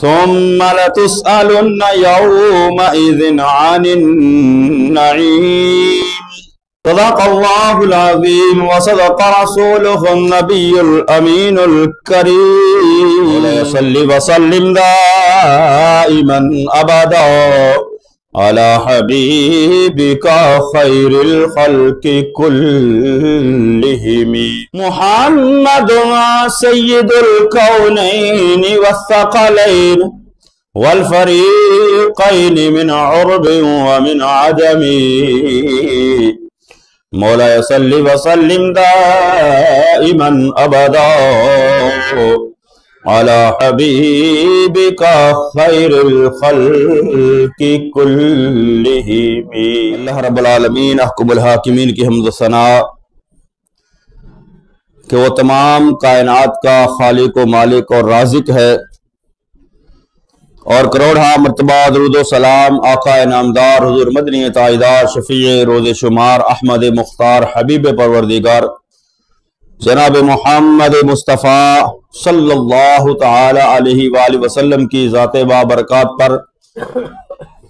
ثم لتسألن يومئذ عن النعيم صدق الله العظيم وصدق رسوله النبي الأمين الكريم صل وسلم دائما أبدا على حبيبك خير الخلق كلهم محمد سيد الكونين والثقلين والفريقين من عرب ومن عجم مولاي صل وسلم دائما ابدا على حبيبك خير الخلق كلهم. اللہ رب العالمین احکم الحاکمین کی حمد و ثناء کہ وہ تمام کائنات کا خالق و مالک اور رازق ہے، اور کروڑہ مرتبہ درود و سلام آقا نامدار حضور مدنی تاجدار شفیع روز شمار احمد مختار حبیب پروردگار جناب محمد مصطفیٰ صلی اللہ تعالی علیہ وآلہ وسلم کی ذات بابرکات پر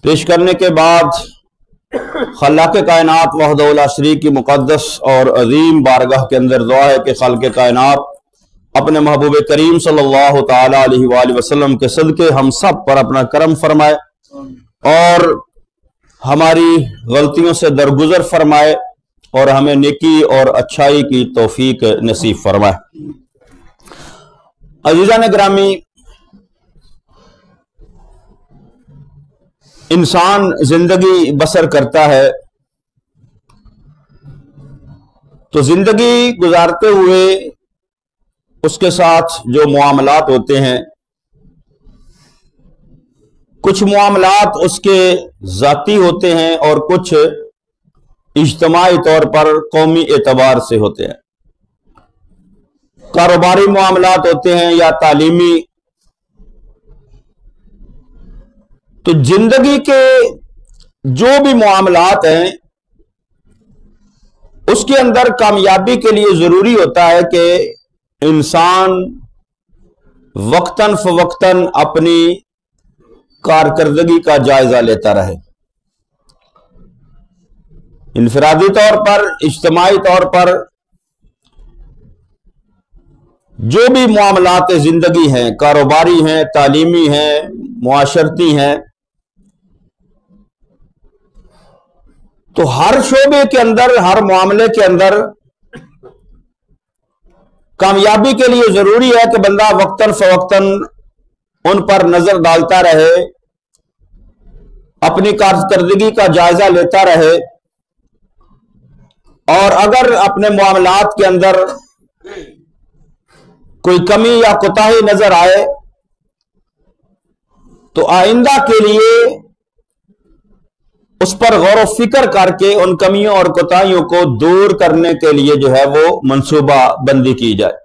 پیش کرنے کے بعد خلاق کائنات وحدہ لا شریک کی مقدس اور عظیم بارگاہ کے اندر دعا ہے کہ خالق کائنات اپنے محبوب کریم صلی اللہ تعالی علیہ وآلہ وسلم کے صدقے ہم سب پر اپنا کرم فرمائے اور ہماری غلطیوں سے درگزر فرمائے اور ہمیں نیکی اور اچھائی کی توفیق نصیب فرمائے. عزیزان گرامی، انسان زندگی بسر کرتا ہے تو زندگی گزارتے ہوئے اس کے ساتھ جو معاملات ہوتے ہیں، کچھ معاملات اس کے ذاتی ہوتے ہیں اور کچھ اجتماعی طور پر قومی اعتبار سے ہوتے ہیں. کاروباری معاملات ہوتے ہیں یا تعلیمی. تو زندگی کے جو بھی معاملات ہیں اس کے اندر کامیابی کے لیے ضروری ہوتا ہے کہ انسان وقتاً فوقتاً اپنی کارکردگی کا جائزہ لیتا رہے، انفرادی طور پر، اجتماعی طور پر. جو بھی معاملات زندگی ہیں، کاروباری ہیں، تعلیمی ہیں، معاشرتی ہیں، تو ہر شعبے کے اندر، ہر معاملے کے اندر کامیابی کے لیے ضروری ہے کہ بندہ وقتاً فوقتاً ان پر نظر ڈالتا رہے، اپنی کارکردگی کا جائزہ لیتا رہے، اور اگر اپنے معاملات کے اندر کوئی کمی یا کوتاہی نظر آئے تو آئندہ کے لیے اس پر غور و فکر کر کے ان کمیوں اور کوتاہیوں کو دور کرنے کے لیے جو ہے وہ منصوبہ بندی کی جائے.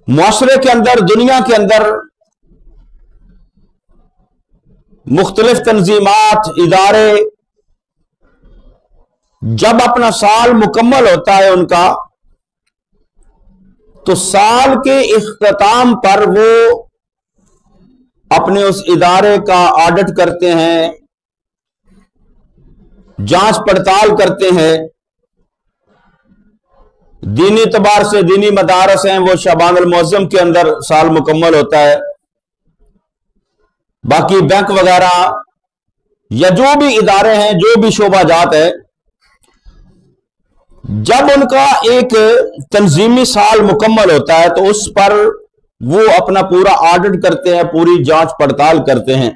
معاشرے کے اندر، دنیا کے اندر مختلف تنظیمات، ادارے جب اپنا سال مکمل ہوتا ہے ان کا، تو سال کے اختتام پر وہ اپنے اس ادارے کا آڈٹ کرتے ہیں، جانچ پڑتال کرتے ہیں. دینی اعتبار سے دینی مدارس ہیں، وہ شعبان المعظم کے اندر سال مکمل ہوتا ہے. باقی بینک وغیرہ یا جو بھی ادارے ہیں، جو بھی شعبہ جات ہے، جب ان کا ایک تنظیمی سال مکمل ہوتا ہے تو اس پر وہ اپنا پورا آڈٹ کرتے ہیں، پوری جانچ پڑتال کرتے ہیں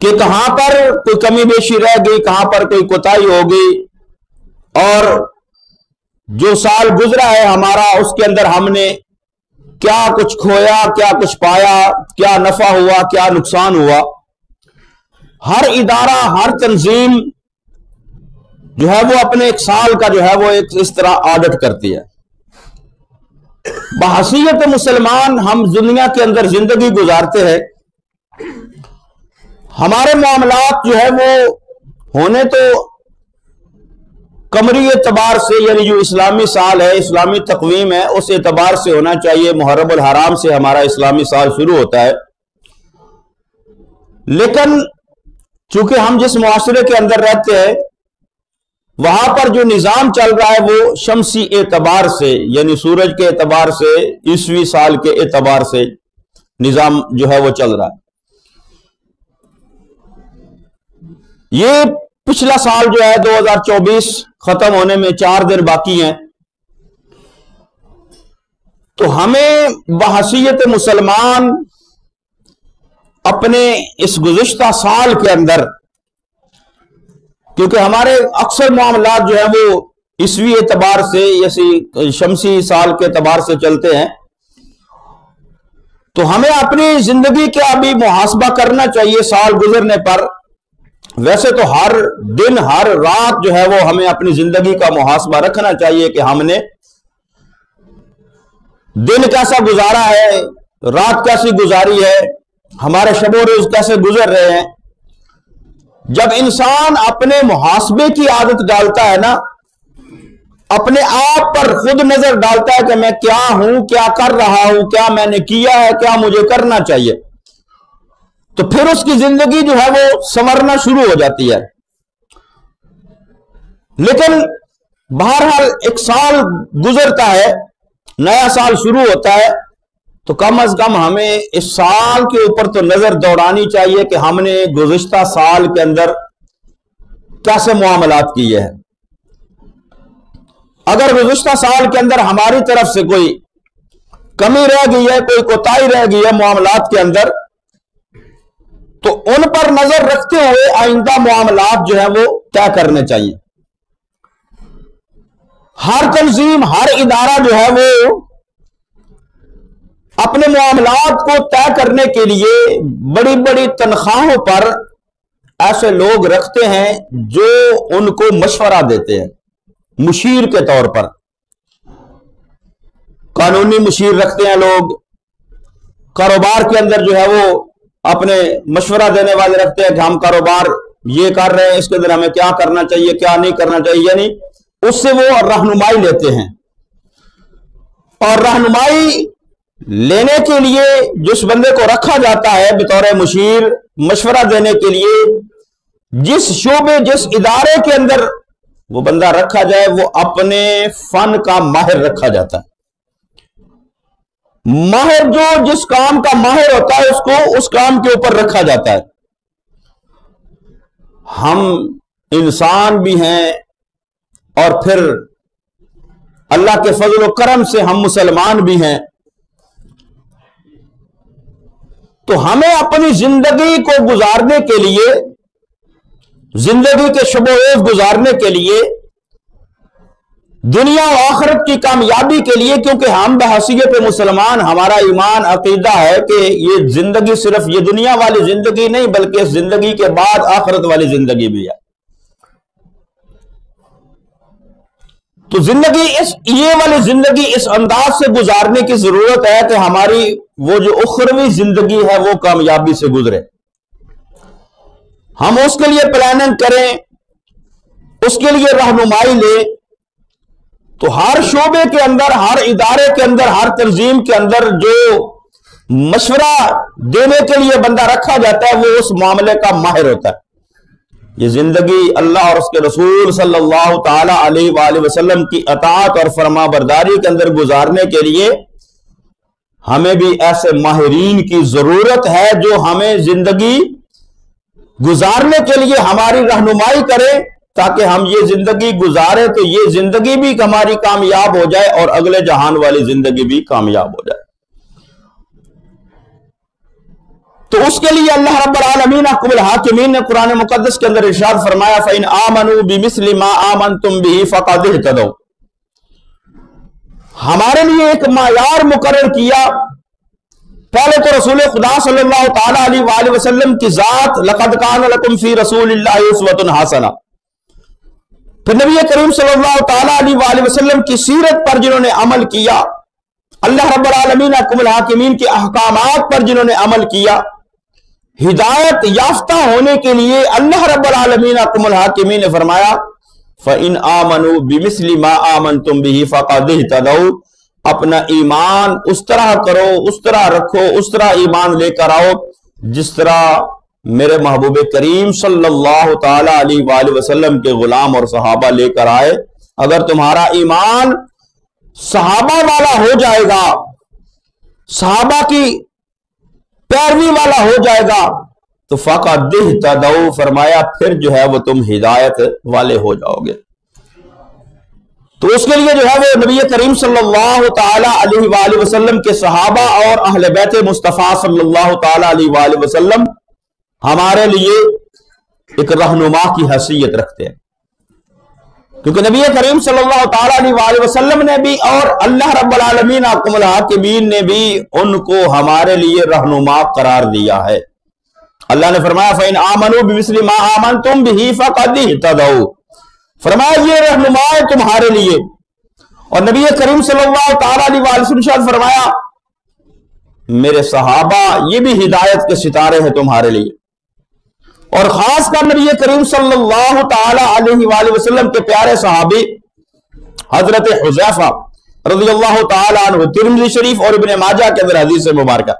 کہ کہاں پر کوئی کمی بیشی رہ گئی، کہاں پر کوئی کوتاہی ہو گئی، اور جو سال گزرا ہے ہمارا اس کے اندر ہم نے کیا کچھ کھویا، کیا کچھ پایا، کیا نفع ہوا، کیا نقصان ہوا. ہر ادارہ، ہر تنظیم جو ہے وہ اپنے ایک سال کا جو ہے وہ ایک اس طرح آڈٹ کرتی ہے. بحیثیت مسلمان ہم دنیا کے اندر زندگی گزارتے ہیں، ہمارے معاملات جو ہے وہ ہونے تو قمری اعتبار سے یعنی جو اسلامی سال ہے، اسلامی تقویم ہے، اس اعتبار سے ہونا چاہیے۔ محرم الحرام سے ہمارا اسلامی سال شروع ہوتا ہے، لیکن چونکہ ہم جس معاشرے کے اندر رہتے ہیں وہاں پر جو نظام چل رہا ہے وہ شمسی اعتبار سے یعنی سورج کے اعتبار سے، عیسوی سال کے اعتبار سے نظام جو ہے وہ چل رہا ہے۔ یہ پچھلا سال جو ہے 2024 ختم ہونے میں 4 دن باقی ہیں، تو ہمیں بحیثیت مسلمان اپنے اس گزشتہ سال کے اندر، کیونکہ ہمارے اکثر معاملات جو ہیں وہ عیسوی اعتبار سے یا شمسی سال کے اعتبار سے چلتے ہیں، تو ہمیں اپنی زندگی کا بھی محاسبہ کرنا چاہیے سال گزرنے پر۔ ویسے تو ہر دن ہر رات جو ہے وہ ہمیں اپنی زندگی کا محاسبہ رکھنا چاہیے کہ ہم نے دن کیسا گزارا ہے، رات کیسی گزاری ہے، ہمارے شب و روز کیسے گزر رہے ہیں۔ جب انسان اپنے محاسبے کی عادت ڈالتا ہے نا، اپنے آپ پر خود نظر ڈالتا ہے کہ میں کیا ہوں، کیا کر رہا ہوں، کیا میں نے کیا ہے، کیا مجھے کرنا چاہیے، تو پھر اس کی زندگی جو ہے وہ سنورنا شروع ہو جاتی ہے۔ لیکن بہرحال ایک سال گزرتا ہے، نیا سال شروع ہوتا ہے، تو کم از کم ہمیں اس سال کے اوپر تو نظر دوڑانی چاہیے کہ ہم نے گزشتہ سال کے اندر کیسے معاملات کیے ہیں۔ اگر گزشتہ سال کے اندر ہماری طرف سے کوئی کمی رہ گئی ہے، کوئی کوتاہی رہ گئی ہے معاملات کے اندر، تو ان پر نظر رکھتے ہوئے آئندہ معاملات جو ہیں وہ طے کرنے چاہیے۔ ہر تنظیم، ہر ادارہ جو ہے وہ اپنے معاملات کو طے کرنے کے لیے بڑی بڑی تنخواہوں پر ایسے لوگ رکھتے ہیں جو ان کو مشورہ دیتے ہیں، مشیر کے طور پر قانونی مشیر رکھتے ہیں لوگ، کاروبار کے اندر جو ہے وہ اپنے مشورہ دینے والے رکھتے ہیں کہ ہم کاروبار یہ کر رہے ہیں، اس کے اندر ہمیں کیا کرنا چاہیے، کیا نہیں کرنا چاہیے، یعنی اس سے وہ رہنمائی لیتے ہیں۔ اور رہنمائی لینے کے لیے جس بندے کو رکھا جاتا ہے بطور مشیر مشورہ دینے کے لیے، جس شعبے جس ادارے کے اندر وہ بندہ رکھا جائے وہ اپنے فن کا ماہر رکھا جاتا ہے۔ ماہر جو جس کام کا ماہر ہوتا ہے اس کو اس کام کے اوپر رکھا جاتا ہے۔ ہم انسان بھی ہیں اور پھر اللہ کے فضل و کرم سے ہم مسلمان بھی ہیں، تو ہمیں اپنی زندگی کو گزارنے کے لیے، زندگی کے شب و روز گزارنے کے لیے، دنیا و آخرت کی کامیابی کے لیے، کیونکہ ہم بحیثیت مسلمان ہمارا ایمان عقیدہ ہے کہ یہ زندگی صرف یہ دنیا والی زندگی نہیں بلکہ اس زندگی کے بعد آخرت والی زندگی بھی ہے۔ تو زندگی یہ والی زندگی اس انداز سے گزارنے کی ضرورت ہے کہ ہماری وہ جو اخروی زندگی ہے وہ کامیابی سے گزرے، ہم اس کے لیے پلاننگ کریں، اس کے لیے رہنمائی لیں۔ تو ہر شعبے کے اندر، ہر ادارے کے اندر، ہر تنظیم کے اندر جو مشورہ دینے کے لیے بندہ رکھا جاتا ہے وہ اس معاملے کا ماہر ہوتا ہے۔ یہ زندگی اللہ اور اس کے رسول صلی اللہ تعالی علیہ وآلہ وسلم کی اطاعت اور فرما برداری کے اندر گزارنے کے لیے ہمیں بھی ایسے ماہرین کی ضرورت ہے جو ہمیں زندگی گزارنے کے لیے ہماری رہنمائی کرے، تاکہ ہم یہ زندگی گزارے تو یہ زندگی بھی ہماری کامیاب ہو جائے اور اگلے جہان والی زندگی بھی کامیاب ہو جائے۔ تو اس کے لیے اللہ رب العالمین احکم الحاکمین نے قرآن مقدس کے اندر ارشاد فرمایا فَإِنْ آمَنُوا بِمِثْلِ مَا آمَنْتُمْ بِهِ فَقَدْ اهْتَدَوْا، ہمارے لیے ایک معیار مقرر کیا۔ پہلے تو رسول خدا صلی اللہ تعالی علیہ وآلہ وسلم کی ذات لَقَدْ كَانَ لَكُمْ فِي رَسُولِ اللَّهِ أُسْوَةٌ حَسَنَةٌ، پھر نبی کریم صلی اللہ تعالی علیہ وآلہ وسلم کی سیرت پر جنہوں نے عمل کیا، اللہ رب العالمین احکم الحاکمین کے احکامات پر جنہوں نے عمل کیا، ہدایت یافتہ ہونے کے لیے اللہ رب العالمین احکم الحاکمین نے فرمایا فَإِنْ آمَنُوا بِمِثْلِ مَا آمَنْتُمْ بِهِ فَقَدْ اهْتَدَوْا، اپنا ایمان اس طرح کرو، اس طرح رکھو، اس طرح ایمان لے کر آؤ جس طرح میرے محبوب کریم صلی اللہ تعالی علیہ وآلہ وسلم کے غلام اور صحابہ لے کر آئے۔ اگر تمہارا ایمان صحابہ والا ہو جائے گا، صحابہ کی پیروی والا ہو جائے گا تو فقد اہتدوا، فرمایا پھر جو ہے وہ تم ہدایت والے ہو جاؤ گے۔ تو اس کے لیے جو ہے وہ نبی کریم صلی اللہ تعالی علیہ وآلہ وسلم کے صحابہ اور اہل بیت مصطفیٰ صلی اللہ تعالی علیہ وآلہ وسلم ہمارے لیے ایک رہنما کی حیثیت رکھتے ہیں، کیونکہ نبی کریم صلی اللہ تعالی علیہ وآلہ وسلم نے بھی اور اللہ رب العالمین حکم الحاکمین نے بھی ان کو ہمارے لیے رہنما قرار دیا ہے۔ اللہ نے فرمایا فَإِنْ آمَنُوا بِمِثْلِ مَا آمَنْتُمْ بِهِ فَقَدْ اهْتَدَوْا، فرمایا یہ رہنما ہے تمہارے لیے۔ اور نبی کریم صلی اللہ تعالی علیہ وآلہ وسلم فرمایا میرے صحابہ یہ بھی ہدایت کے ستارے ہیں تمہارے لیے۔ اور خاص کر نبی کریم صلی اللہ تعالی علیہ وآلہ وسلم کے پیارے صحابی حضرت حذیفہ رضی اللہ تعالی عنہ، ترمذی شریف اور ابن ماجہ کے اندر حدیث مبارکہ،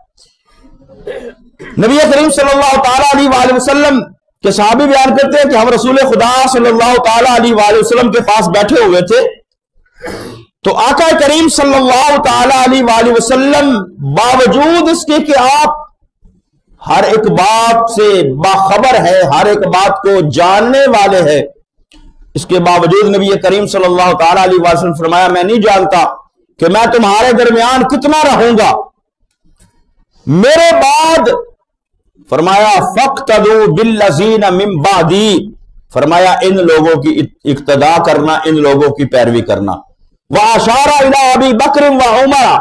نبی کریم صلی اللہ تعالی علیہ وآلہ وسلم کہ صحابی بیان کرتے ہیں کہ ہم رسول خدا صلی اللہ تعالی علیہ وآلہ وسلم کے پاس بیٹھے ہوئے تھے، تو آقا کریم صلی اللہ تعالی علیہ وآلہ وسلم باوجود اس کے کہ آپ ہر ایک بات سے باخبر ہے، ہر ایک بات کو جاننے والے ہیں، اس کے باوجود نبی کریم صلی اللہ تعالی علیہ وآلہ وسلم فرمایا میں نہیں جانتا کہ میں تمہارے درمیان کتنا رہوں گا، میرے بعد فرمایا فَاقْتَدُوا بِالَّذِينَ مِن بَعْدِي، فرمایا ان لوگوں کی اقتداء کرنا، ان لوگوں کی پیروی کرنا۔ وَأَشَارَ إِلَىٰ أَبِي بَكْرٍ وَعُمَرَ،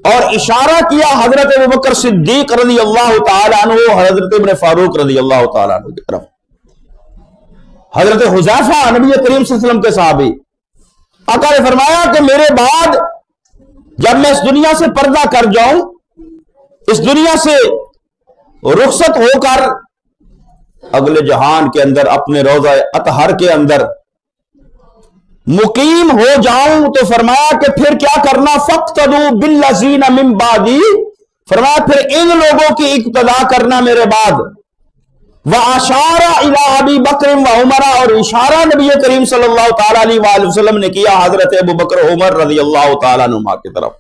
اور اشارہ کیا حضرت ابوبکر صدیق رضی اللہ تعالی عنہ، حضرت ابن فاروق رضی اللہ تعالی عنہ کی طرف۔ حضرت حذیفہ نبی کریم صلی اللہ علیہ وسلم کے صحابی، آقا نے فرمایا کہ میرے بعد جب میں اس دنیا سے پردہ کر جاؤں، اس دنیا سے رخصت ہو کر اگلے جہان کے اندر اپنے روضہ اطہر کے اندر مقیم ہو جاؤں، تو فرمایا کہ پھر کیا کرنا، فَاقْتَدُوا بِالَّذِينَ مِن بَعْدِي، فرمایا پھر ان لوگوں کی اقتداء کرنا میرے بعد۔ وَأَشَارَ إِلَىٰ أَبِي بَكْرٍ وَعُمَرَ، اور اشارہ نبی کریم صلی اللہ تعالی علیہ وآلہ وسلم نے کیا حضرت ابوبکر عمر رضی اللہ تعالیٰ عنہما کی طرف۔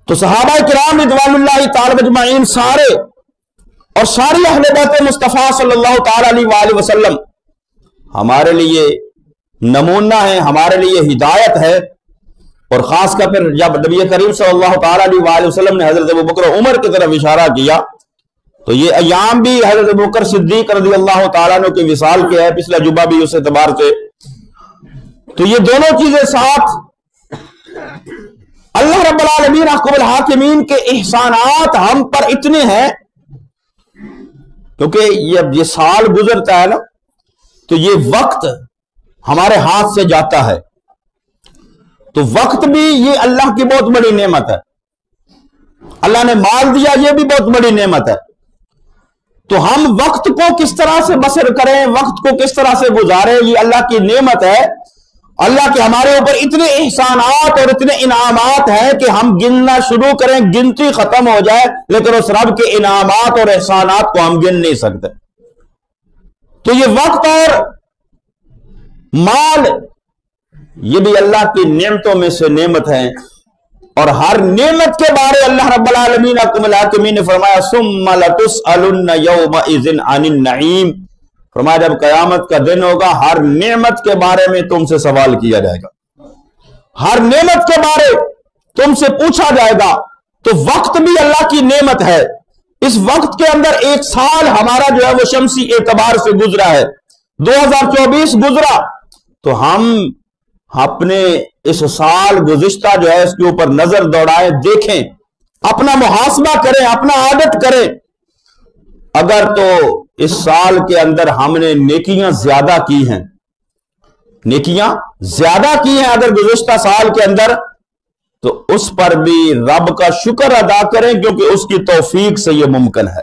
تو صحابہ کرام رضوان اللہ تعالی اجمعین سارے اور ساری اہل بیت مصطفیٰ صلی اللہ تعالی علیہ وآلہ وسلم ہمارے لیے نمونہ ہے، ہمارے لیے ہدایت ہے۔ اور خاص کر پھر جب نبی کریم صلی اللہ تعالی علیہ وآلہ وسلم نے حضرت ابوبکر عمر کی طرف اشارہ کیا تو یہ ایام بھی حضرت ابوبکر صدیق رضی اللہ تعالیٰ عنہ کے وصال کے ہے، پچھلا جمعہ بھی اس اعتبار سے۔ تو یہ دونوں چیزیں ساتھ اللہ رب العالمین حکم الحاکمین کے احسانات ہم پر اتنے ہیں، کیونکہ یہ سال گزرتا ہے نا تو یہ وقت ہمارے ہاتھ سے جاتا ہے، تو وقت بھی یہ اللہ کی بہت بڑی نعمت ہے۔ اللہ نے مال دیا، یہ بھی بہت بڑی نعمت ہے۔ تو ہم وقت کو کس طرح سے بسر کریں، وقت کو کس طرح سے گزاریں، یہ اللہ کی نعمت ہے۔ اللہ کے ہمارے اوپر اتنے احسانات اور اتنے انعامات ہیں کہ ہم گننا شروع کریں گنتی ختم ہو جائے، لیکن اس رب کے انعامات اور احسانات کو ہم گن نہیں سکتے۔ تو یہ وقت اور مال یہ بھی اللہ کی نعمتوں میں سے نعمت ہیں، اور ہر نعمت کے بارے اللہ رب العالمین حکم الحاکمین نے فرمایا ثم لتسألن یومئذ عن النعیم، فرمایا جب قیامت کا دن ہوگا ہر نعمت کے بارے میں تم سے سوال کیا جائے گا، ہر نعمت کے بارے تم سے پوچھا جائے گا۔ تو وقت بھی اللہ کی نعمت ہے۔ اس وقت کے اندر ایک سال ہمارا جو ہے وہ شمسی اعتبار سے گزرا ہے، 2024 گزرا، تو ہم اپنے اس سال گزشتہ جو ہے اس کے اوپر نظر دوڑائیں، دیکھیں، اپنا محاسبہ کریں، اپنا آڈٹ کریں۔ اگر تو اس سال کے اندر ہم نے نیکیاں زیادہ کی ہیں، نیکیاں زیادہ کی ہیں اگر گزشتہ سال کے اندر، تو اس پر بھی رب کا شکر ادا کریں، کیونکہ اس کی توفیق سے یہ ممکن ہے۔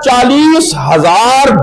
40,000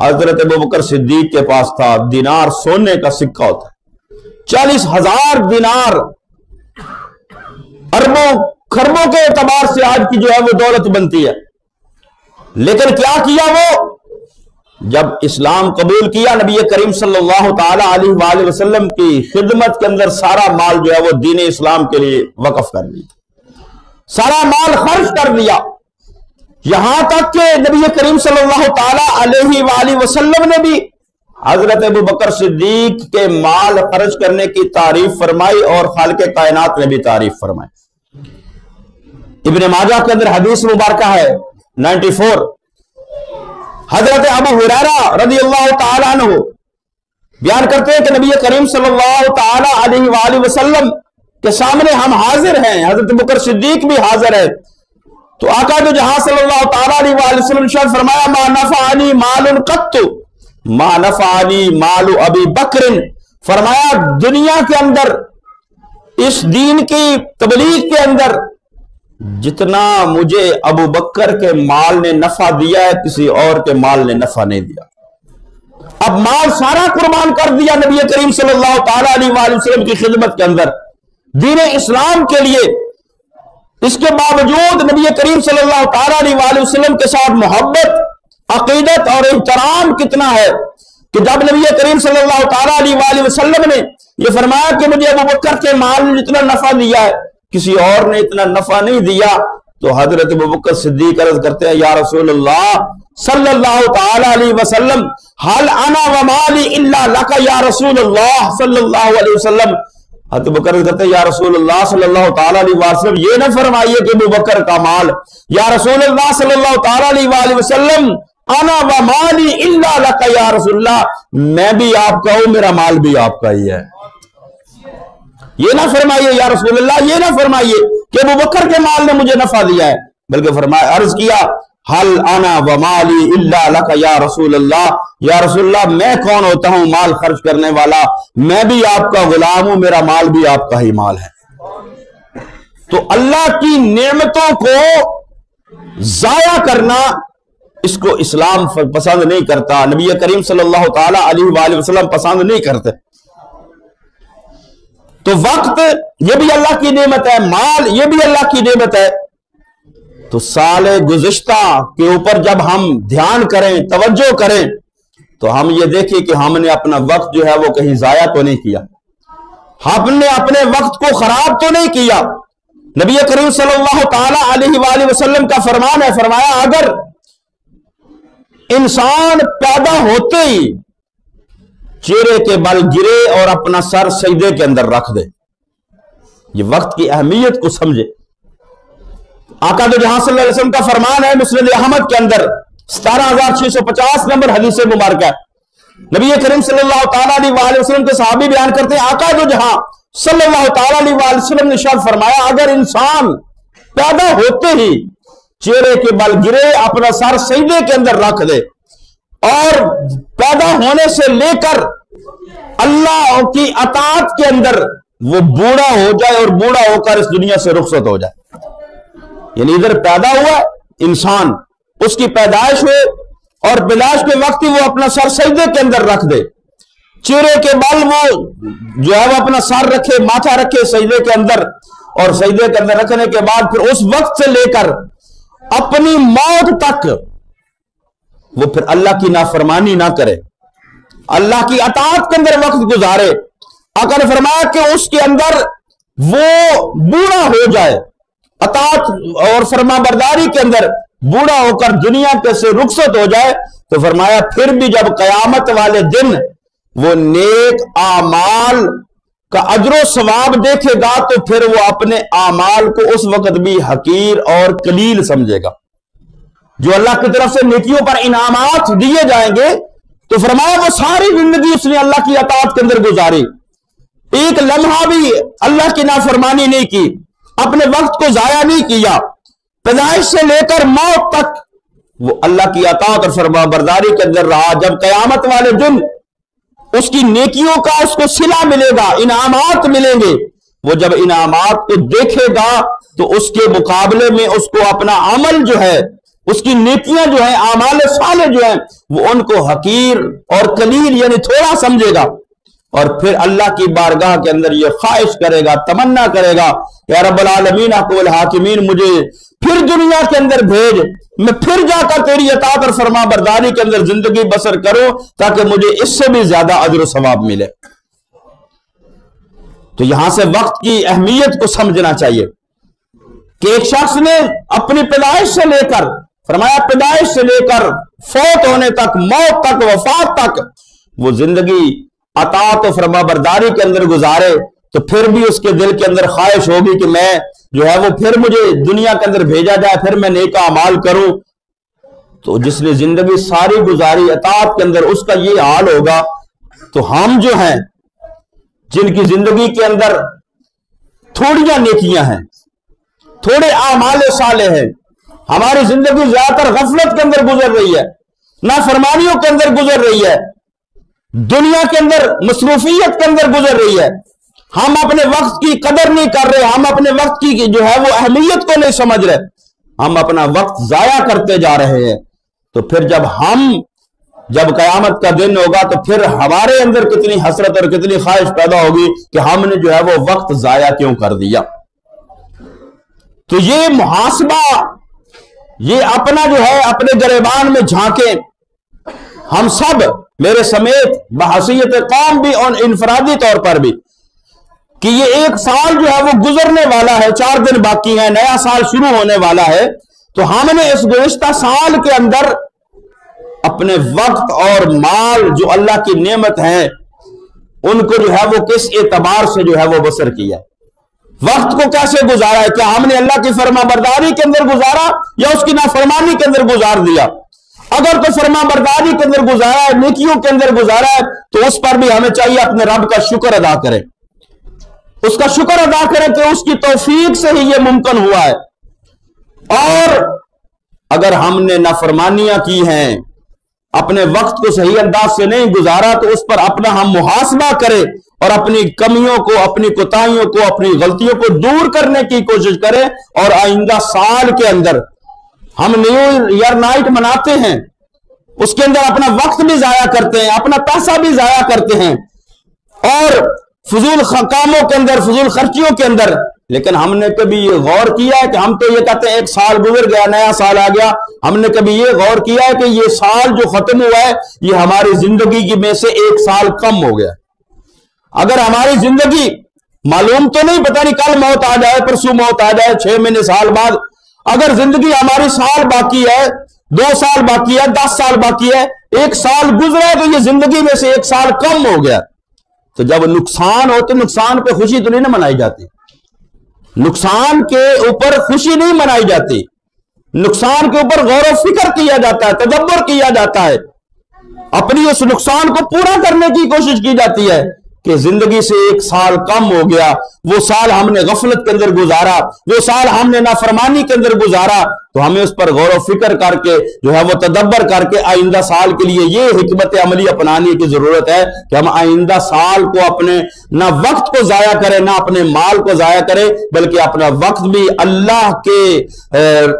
حضرت ابوبکر صدیق کے پاس تھا، دینار سونے کا سکہ ہوتا ہے، 40,000 دینار، اربوں خربوں کے اعتبار سے آج کی جو ہے وہ دولت بنتی ہے۔ لیکن کیا کیا وہ؟ جب اسلام قبول کیا، نبی کریم صلی اللہ تعالی علیہ وآلہ وسلم کی خدمت کے اندر سارا مال جو ہے وہ دین اسلام کے لیے وقف کر دیا، سارا مال خرچ کر دیا، یہاں تک کہ نبی کریم صلی اللہ تعالی علیہ وآلہ وسلم نے بھی حضرت ابوبکر صدیق کے مال خرچ کرنے کی تعریف فرمائی اور خالق کائنات نے بھی تعریف فرمائی۔ ابن ماجہ کے اندر حدیث مبارکہ ہے 94، حضرت ابو ہریرہ رضی اللہ تعالیٰ عنہ بیان کرتے ہیں کہ نبی کریم صلی اللہ تعالی علیہ وآلہ وسلم کے سامنے ہم حاضر ہیں، حضرت ابوبکر صدیق بھی حاضر ہے، تو آقا جو جہاں صلی اللہ تعالی علیہ وآلہ وسلم نے فرمایا ما نفعنی مال قط ما نفعنی مال ابی بکر، فرمایا دنیا کے اندر اس دین کی تبلیغ کے اندر جتنا مجھے ابو بکر کے مال نے نفع دیا ہے کسی اور کے مال نے نفع نہیں دیا۔ اب مال سارا قربان کر دیا نبی کریم صلی اللہ تعالی علیہ وآلہ وسلم کی خدمت کے اندر دین اسلام کے لیے، اس کے باوجود نبی کریم صلی اللہ تعالی علیہ وآلہ وسلم کے ساتھ محبت، عقیدت اور احترام کتنا ہے کہ جب نبی کریم صلی اللہ تعالی علیہ وآلہ وسلم نے یہ فرمایا کہ مجھے ابو بکر کے مال نے اتنا نفع دیا ہے کسی اور نے اتنا نفع نہیں دیا، تو حضرت ابوبکر صدیق عرض کرتے ہیں یا رسول اللہ صلی اللہ تعالی علیہ وسلم حل انا ومالی الا لک یا رسول اللہ صلی اللہ علیہ وسلم، حضرت ابوبکر عرض کرتے ہیں یا رسول اللہ صلی اللہ تعالی علیہ وسلم یہ نہ فرمائیے کہ ابوبکر کا مال، یا رسول اللہ صلی اللہ تعالی علیہ وآلہ وسلم انا ومالی الا لک یا رسول اللہ، میں بھی آپ کا ہوں میرا مال بھی آپ کا ہی ہے، یہ نہ فرمائیے یا رسول اللہ، یہ نہ فرمائیے کہ ابوبکر کے مال نے مجھے نفع دیا ہے، بلکہ فرمایا عرض کیا حل انا ومالی الا لک یا رسول اللہ، یا رسول اللہ میں کون ہوتا ہوں مال خرچ کرنے والا، میں بھی آپ کا غلام ہوں، میرا مال بھی آپ کا ہی مال ہے۔ تو اللہ کی نعمتوں کو ضائع کرنا اس کو اسلام پسند نہیں کرتا، نبی کریم صلی اللہ تعالی علیہ وآلہ وسلم پسند نہیں کرتے۔ تو وقت یہ بھی اللہ کی نعمت ہے، مال یہ بھی اللہ کی نعمت ہے، تو سال گزشتہ کے اوپر جب ہم دھیان کریں، توجہ کریں، تو ہم یہ دیکھیں کہ ہم نے اپنا وقت جو ہے وہ کہیں ضائع تو نہیں کیا، ہم نے اپنے وقت کو خراب تو نہیں کیا۔ نبی کریم صلی اللہ تعالی علیہ وآلہ وسلم کا فرمان ہے، فرمایا اگر انسان پیدا ہوتے ہی چہرے کے بل گرے اور اپنا سر سجدے کے اندر رکھ دے، یہ وقت کی اہمیت کو سمجھے۔ آقا دو جہاں صلی اللہ علیہ وسلم کا فرمان ہے مسند احمد کے اندر 17,650 نمبر حدیث مبارکہ، نبی کریم صلی اللہ تعالی علیہ وآلہ وسلم کے صحابی بیان کرتے ہیں آقا دو جہاں صلی اللہ تعالی علیہ وآلہ وسلم نے ارشاد فرمایا اگر انسان پیدا ہوتے ہی چہرے کے بل گرے اپنا سر سجدے کے اندر رکھ دے اور پیدا ہونے سے لے کر اللہ کی اطاعت کے اندر وہ بوڑھا ہو جائے اور بوڑھا ہو کر اس دنیا سے رخصت ہو جائے، یعنی ادھر پیدا ہوا انسان، اس کی پیدائش ہو اور پیدائش کے وقت ہی وہ اپنا سر سجدے کے اندر رکھ دے، چہرے کے بل وہ جو ہے وہ اپنا سر رکھے، ماتھا رکھے سجدے کے اندر، اور سجدے کے اندر رکھنے کے بعد پھر اس وقت سے لے کر اپنی موت تک وہ پھر اللہ کی نافرمانی نہ کرے، اللہ کی اطاعت کے اندر وقت گزارے۔ آقا نے فرمایا کہ اس کے اندر وہ بوڑھا ہو جائے، اطاعت اور فرما برداری کے اندر بوڑھا ہو کر دنیا کے سے رخصت ہو جائے، تو فرمایا پھر بھی جب قیامت والے دن وہ نیک اعمال کا اجر و ثواب دیکھے گا تو پھر وہ اپنے اعمال کو اس وقت بھی حقیر اور قلیل سمجھے گا۔ جو اللہ کی طرف سے نیکیوں پر انعامات دیے جائیں گے تو فرمایا وہ ساری زندگی اس نے اللہ کی اطاعت کے اندر گزاری، ایک لمحہ بھی اللہ کی نافرمانی نہیں کی، اپنے وقت کو ضائع نہیں کیا، پیدائش سے لے کر موت تک وہ اللہ کی اطاعت اور فرما برداری کے اندر رہا۔ جب قیامت والے دن اس کی نیکیوں کا اس کو صلہ ملے گا، انعامات ملیں گے، وہ جب انعامات کو دیکھے گا تو اس کے مقابلے میں اس کو اپنا عمل جو ہے اس کی نیکیاں جو ہیں، اعمال صالح جو ہیں، وہ ان کو حقیر اور قلیل یعنی تھوڑا سمجھے گا، اور پھر اللہ کی بارگاہ کے اندر یہ خواہش کرے گا، تمنا کرے گا، یا رب العالمین احکم الحاکمین مجھے پھر دنیا کے اندر بھیج، میں پھر جا کر تیری اطاعت اور فرما برداری کے اندر زندگی بسر کروں تاکہ مجھے اس سے بھی زیادہ اجر و ثواب ملے۔ تو یہاں سے وقت کی اہمیت کو سمجھنا چاہیے کہ ایک شخص نے اپنی پیدائش سے لے کر، فرمایا پیدائش سے لے کر فوت ہونے تک، موت تک، وفات تک وہ زندگی اطاعت و فرما برداری کے اندر گزارے، تو پھر بھی اس کے دل کے اندر خواہش ہوگی کہ میں جو ہے وہ پھر مجھے دنیا کے اندر بھیجا جائے، پھر میں نیک اعمال کروں۔ تو جس نے زندگی ساری گزاری اطاعت کے اندر، اس کا یہ حال ہوگا۔ تو ہم جو ہیں جن کی زندگی کے اندر تھوڑیاں نیکیاں ہیں، تھوڑے اعمال صالح ہیں، ہماری زندگی زیادہ تر غفلت کے اندر گزر رہی ہے، نافرمانیوں کے اندر گزر رہی ہے، دنیا کے اندر مصروفیت کے اندر گزر رہی ہے، ہم اپنے وقت کی قدر نہیں کر رہے، ہم اپنے وقت کی جو ہے وہ اہمیت کو نہیں سمجھ رہے، ہم اپنا وقت ضائع کرتے جا رہے ہیں۔ تو پھر جب قیامت کا دن ہوگا تو پھر ہمارے اندر کتنی حسرت اور کتنی خواہش پیدا ہوگی کہ ہم نے جو ہے وہ وقت ضائع کیوں کر دیا۔ تو یہ محاسبہ، یہ اپنا جو ہے اپنے گریبان میں جھانکیں ہم سب، میرے سمیت بحیثیت قوم بھی اور انفرادی طور پر بھی، کہ یہ ایک سال جو ہے وہ گزرنے والا ہے، 4 دن باقی ہیں، نیا سال شروع ہونے والا ہے۔ تو ہم نے اس گزشتہ سال کے اندر اپنے وقت اور مال جو اللہ کی نعمت ہے ان کو جو ہے وہ کس اعتبار سے جو ہے وہ بسر کیا، وقت کو کیسے گزارا ہے؟ کیا ہم نے اللہ کی فرما برداری کے اندر گزارا یا اس کی نافرمانی کے اندر گزار دیا؟ اگر تو فرما برداری کے اندر گزارا ہے، نیکیوں کے اندر گزارا ہے، تو اس پر بھی ہمیں چاہیے اپنے رب کا شکر ادا کریں، اس کا شکر ادا کریں کہ اس کی توفیق سے ہی یہ ممکن ہوا ہے۔ اور اگر ہم نے نافرمانیاں کی ہیں، اپنے وقت کو صحیح انداز سے نہیں گزارا، تو اس پر اپنا ہم محاسبہ کریں اور اپنی کمیوں کو، اپنی کوتاہیوں کو، اپنی غلطیوں کو دور کرنے کی کوشش کریں، اور آئندہ سال کے اندر ہم نیو ایئر نائٹ مناتے ہیں، اس کے اندر اپنا وقت بھی ضائع کرتے ہیں، اپنا پیسہ بھی ضائع کرتے ہیں، اور فضول کاموں کے اندر، فضول خرچیوں کے اندر، لیکن ہم نے کبھی یہ غور کیا ہے کہ ہم تو یہ کہتے ہیں ایک سال گزر گیا، نیا سال آ گیا، ہم نے کبھی یہ غور کیا ہے کہ یہ سال جو ختم ہوا ہے یہ ہماری زندگی کی میں سے 1 سال کم ہو گیا؟ اگر ہماری زندگی معلوم تو نہیں، پتہ نہیں کل موت آ جائے، پرسوں موت آ جائے، 6 مہینے سال بعد، اگر زندگی ہماری سال باقی ہے، 2 سال باقی ہے، 10 سال باقی ہے، 1 سال گزرا ہے، تو یہ زندگی میں سے 1 سال کم ہو گیا۔ تو جب نقصان ہو تو نقصان پہ خوشی تو نہیں نہ منائی جاتی، نقصان کے اوپر خوشی نہیں منائی جاتی، نقصان کے اوپر غور و فکر کیا جاتا ہے، تدبر کیا جاتا ہے، اپنی اس نقصان کو پورا کرنے کی کوشش کی جاتی ہے کہ زندگی سے 1 سال کم ہو گیا، وہ سال ہم نے غفلت کے اندر گزارا، وہ سال ہم نے نافرمانی کے اندر گزارا، تو ہمیں اس پر غور و فکر کر کے جو ہے وہ تدبر کر کے آئندہ سال کے لیے یہ حکمت عملی اپنانے کی ضرورت ہے کہ ہم آئندہ سال کو اپنے نہ وقت کو ضائع کریں، نہ اپنے مال کو ضائع کریں، بلکہ اپنا وقت بھی اللہ کے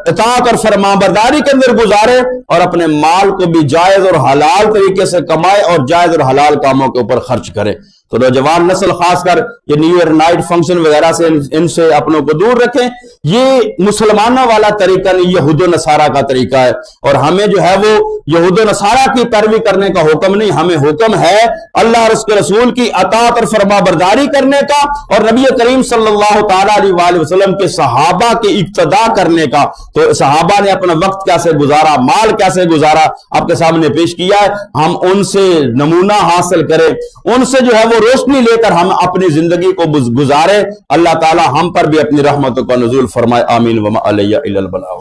اطاعت اور فرما برداری کے اندر گزارے، اور اپنے مال کو بھی جائز اور حلال طریقے سے کمائے اور جائز اور حلال کاموں کے اوپر خرچ کرے۔ تو نوجوان نسل خاص کر یہ نیو ایئر نائٹ فنکشن وغیرہ سے ان سے اپنوں کو دور رکھیں، یہ مسلمانوں والا طریقہ نہیں، یہود و نصارہ کا طریقہ ہے، اور ہمیں جو ہے وہ یہود و نصارہ کی پیروی کرنے کا حکم نہیں، ہمیں حکم ہے اللہ اور اس کے رسول کی اطاعت اور فرما برداری کرنے کا، اور نبی کریم صلی اللہ تعالی علیہ وآلہ وسلم کے صحابہ کی اقتداء کرنے کا۔ تو صحابہ نے اپنا وقت کیسے گزارا، مال کیسے گزارا، آپ کے سامنے پیش کیا ہے، ہم ان سے نمونہ حاصل کریں، ان سے جو ہے وہ روشنی لے کر ہم اپنی زندگی کو گزارے۔ اللہ تعالی ہم پر بھی اپنی رحمتوں کا نزول فرمائے، آمین۔ وما علیہ الا البلاغ۔